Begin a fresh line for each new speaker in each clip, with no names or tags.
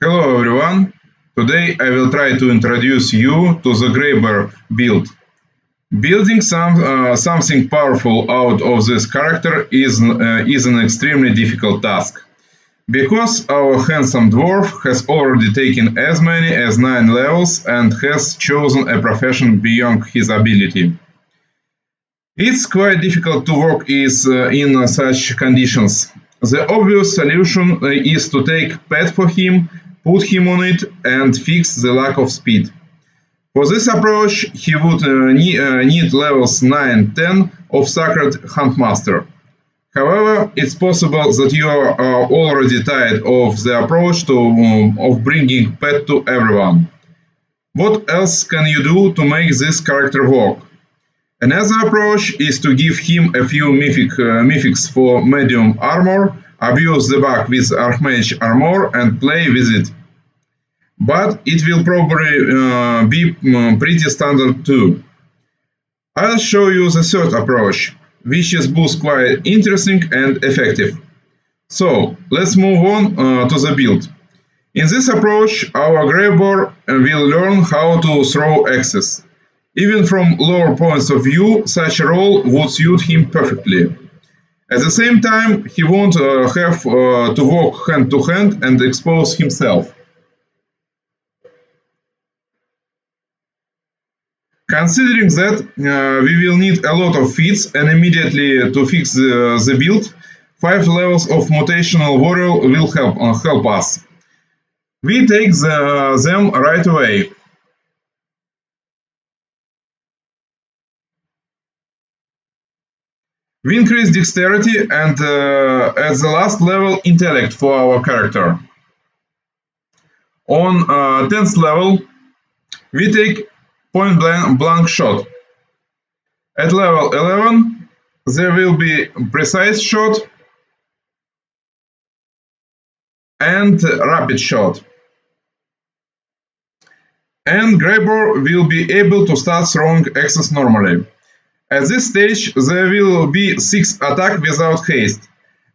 Hello everyone. Today I will try to introduce you to the Greybor build. Building something powerful out of this character is an extremely difficult task. Because our handsome dwarf has already taken as many as 9 levels and has chosen a profession beyond his ability. It's quite difficult to work in such conditions. The obvious solution is to take pet for him, put him on it, and fix the lack of speed. For this approach, he would need levels 9-10 of Sacred Huntmaster. However, it's possible that you are already tired of the approach of bringing pet to everyone. What else can you do to make this character work? Another approach is to give him a few mythics for medium armor, abuse the bug with Archmage armor and play with it. But it will probably be pretty standard too. I'll show you the third approach, which is both quite interesting and effective. So, let's move on to the build. In this approach, our Greybor will learn how to throw axes. Even from lower points of view, such a role would suit him perfectly. At the same time, he won't have to walk hand to hand and expose himself. Considering that we will need a lot of feats and immediately to fix the build, 5 levels of mutational warrior will help us. We take them right away. We increase dexterity and at the last level intellect for our character. On 10th level, we take point blank shot. At level 11, there will be precise shot and rapid shot. And Greybor will be able to start throwing axes normally. At this stage, there will be 6 attack without haste,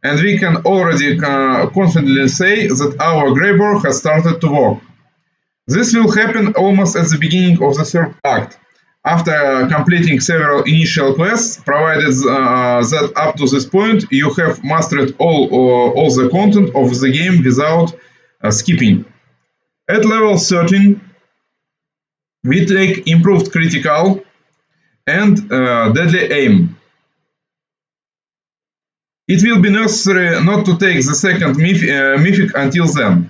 and we can already confidently say that our Greybor has started to work. This will happen almost at the beginning of the third act, after completing several initial quests, provided that up to this point you have mastered all the content of the game without skipping. At level 13, we take improved critical and deadly aim. It will be necessary not to take the second mythic until then.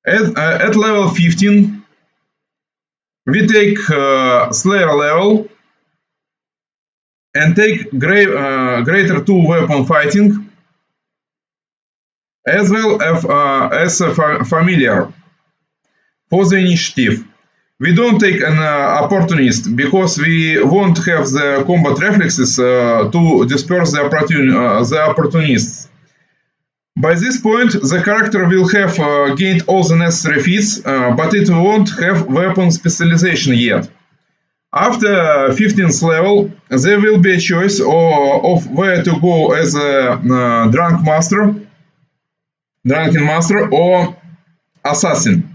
At level 15, we take Slayer level and take Greater 2 weapon fighting as well as a familiar for the initiative. We don't take an opportunist because we won't have the combat reflexes to disperse the opportunists. By this point, the character will have gained all the necessary feats, but it won't have weapon specialization yet. After 15th level, there will be a choice of where to go as a drunken master or assassin.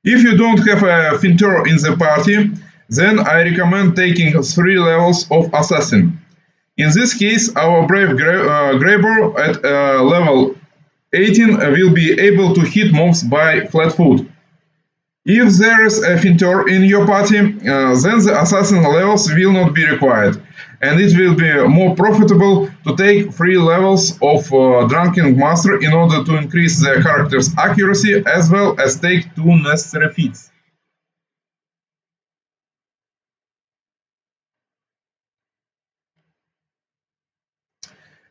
If you don't have a Fintor in the party, then I recommend taking 3 levels of Assassin. In this case, our brave Greybor at level 18 will be able to hit mobs by flat foot. If there is a Fintor in your party, then the Assassin levels will not be required, and it will be more profitable to take 3 levels of Drunken Master in order to increase the character's accuracy as well as take 2 necessary feats.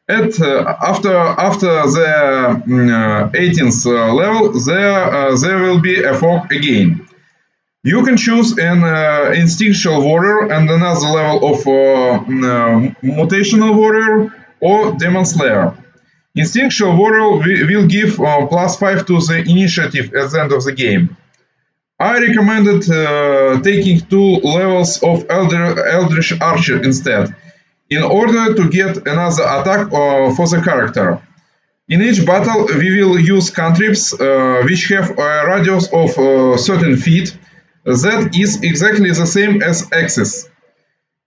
After the 18th level, there will be a fog again. You can choose an instinctual warrior and another level of mutational warrior or demon slayer. Instinctual warrior will give plus 5 to the initiative at the end of the game. I recommended taking 2 levels of Eldritch Archer instead, in order to get another attack for the character. In each battle, we will use cantrips which have a radius of certain feet that is exactly the same as axes.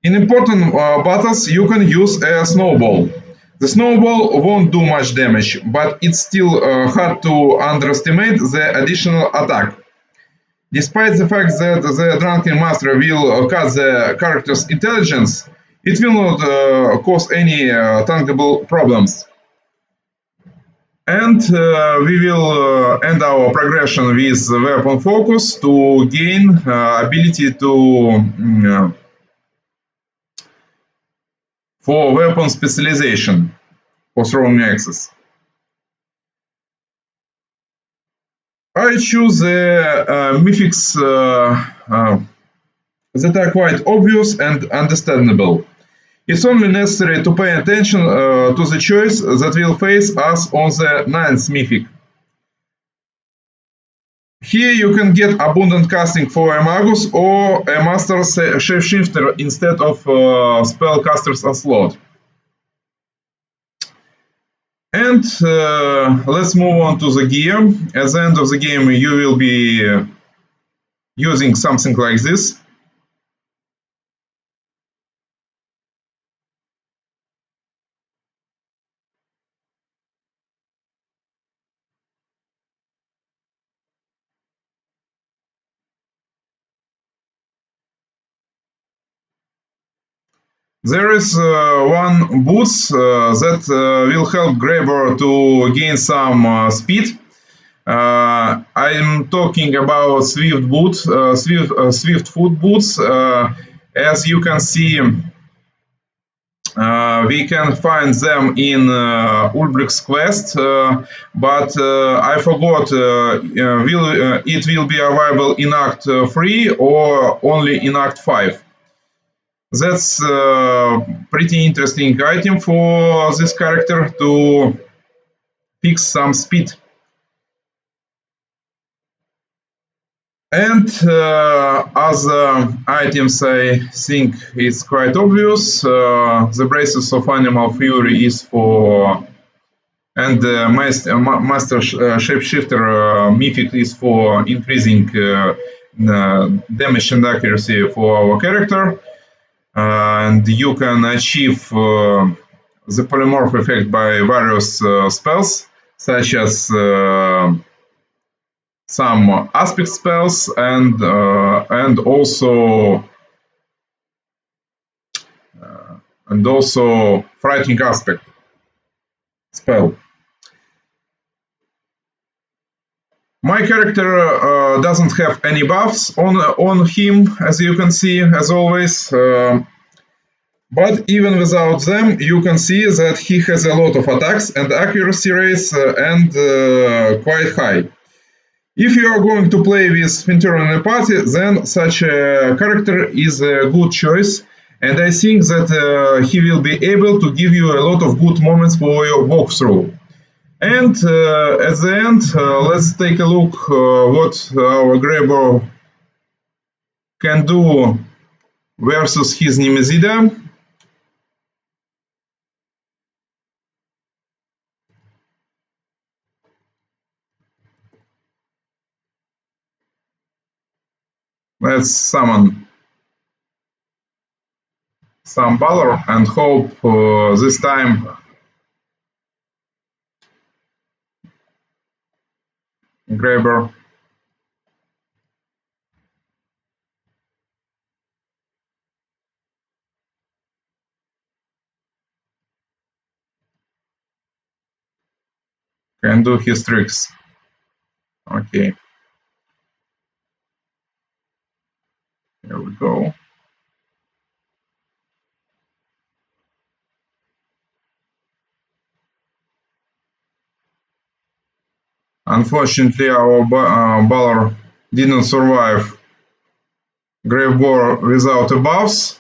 In important battles, you can use a snowball. The snowball won't do much damage, but it's still hard to underestimate the additional attack. Despite the fact that the Drunken Master will cut the character's intelligence, it will not cause any tangible problems. And we will end our progression with weapon focus to gain ability to for weapon specialization for throwing axes. I choose mythics that are quite obvious and understandable. It's only necessary to pay attention to the choice that will face us on the ninth mythic. Here you can get abundant casting for a magus or a master shapeshifter instead of spellcaster's onslaught. And let's move on to the gear. At the end of the game you will be using something like this. There is one boots that will help Greybor to gain some speed. I'm talking about Swift foot boots. As you can see, we can find them in Ulbricht's quest, but I forgot it will be available in Act 3 or only in Act 5. That's a pretty interesting item for this character to fix some speed. And other items I think is quite obvious. The braces of animal fury is for, and master shapeshifter mythic is for increasing damage and accuracy for our character. And you can achieve the polymorph effect by various spells, such as some aspect spells and also frightening aspect spell. My character doesn't have any buffs on him, as you can see, as always. But even without them, you can see that he has a lot of attacks and accuracy rates and quite high. If you are going to play with Finteron in a party, then such a character is a good choice, and I think that he will be able to give you a lot of good moments for your walkthrough. And at the end, let's take a look what our Greybor can do versus his Nemesida. Let's summon some Balor and hope this time Greybor can do his tricks. Okay, here we go. Unfortunately, our Balor didn't survive Greybor without a buffs.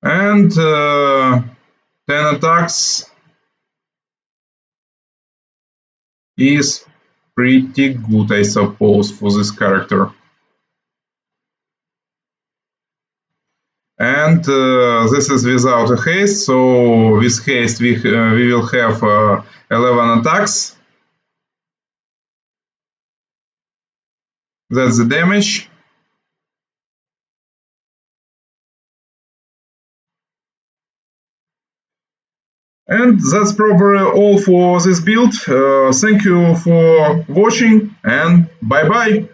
And 10 attacks is pretty good, I suppose, for this character. And this is without a haste, so with haste we will have 11 attacks. That's the damage. And that's probably all for this build. Thank you for watching and bye bye.